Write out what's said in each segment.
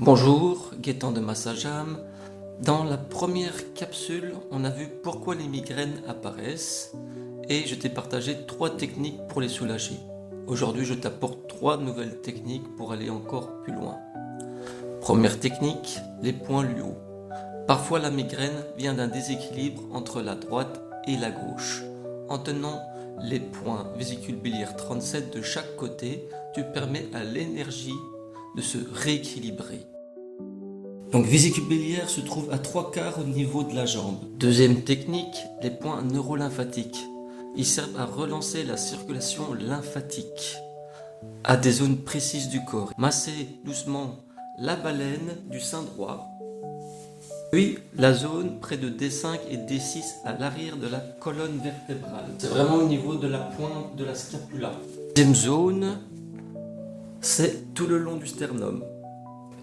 Bonjour, Gaëtan de Massagem. Dans la première capsule, on a vu pourquoi les migraines apparaissent et je t'ai partagé 3 techniques pour les soulager. Aujourd'hui, je t'apporte 3 nouvelles techniques pour aller encore plus loin. Première technique, les points Luo. Parfois, la migraine vient d'un déséquilibre entre la droite et la gauche. En tenant les points vésicule biliaire 37 de chaque côté, tu permets à l'énergie de se rééquilibrer. Donc vésicule biliaire se trouve à 3/4 au niveau de la jambe. Deuxième technique, les points neurolymphatiques. Ils servent à relancer la circulation lymphatique à des zones précises du corps. Massez doucement la baleine du sein droit, puis la zone près de D5 et D6 à l'arrière de la colonne vertébrale. C'est vraiment au niveau de la pointe de la scapula. Deuxième zone, c'est tout le long du sternum.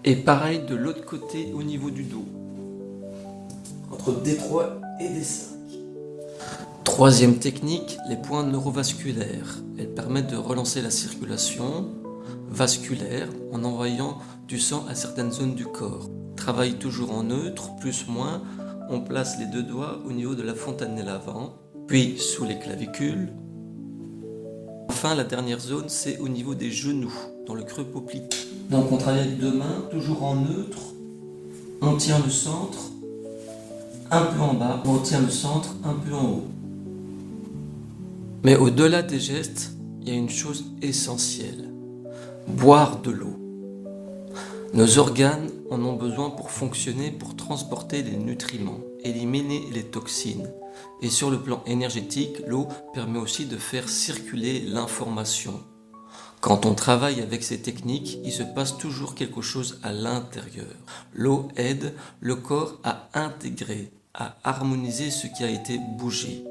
Et pareil de l'autre côté au niveau du dos, entre D3 et D5. Troisième technique, les points neurovasculaires. Elles permettent de relancer la circulation vasculaire en envoyant du sang à certaines zones du corps. Travaille toujours en neutre, plus/moins. On place les 2 doigts au niveau de la fontanelle avant, puis sous les clavicules. Enfin, la dernière zone, c'est au niveau des genoux, dans le creux poplité. Donc on travaille avec 2 mains, toujours en neutre. On tient le centre, un peu en bas. On tient le centre, un peu en haut. Mais au-delà des gestes, il y a une chose essentielle. Boire de l'eau. Nos organes en ont besoin pour fonctionner, pour transporter les nutriments, éliminer les toxines. Et sur le plan énergétique, l'eau permet aussi de faire circuler l'information. Quand on travaille avec ces techniques, il se passe toujours quelque chose à l'intérieur. L'eau aide le corps à intégrer, à harmoniser ce qui a été bougé.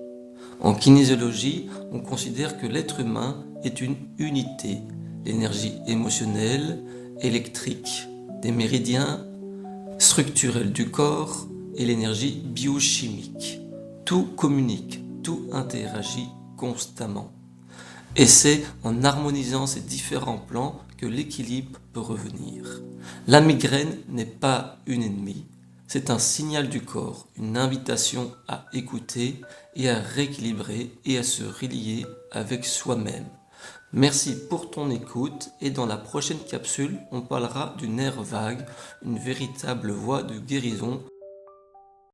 En kinésiologie, on considère que l'être humain est une unité. L'énergie émotionnelle, électrique, des méridiens structurels du corps et l'énergie biochimique. Tout communique, tout interagit constamment. Et c'est en harmonisant ces différents plans que l'équilibre peut revenir. La migraine n'est pas une ennemie, c'est un signal du corps, une invitation à écouter et à rééquilibrer et à se relier avec soi-même. Merci pour ton écoute et dans la prochaine capsule, on parlera du nerf vague, une véritable voie de guérison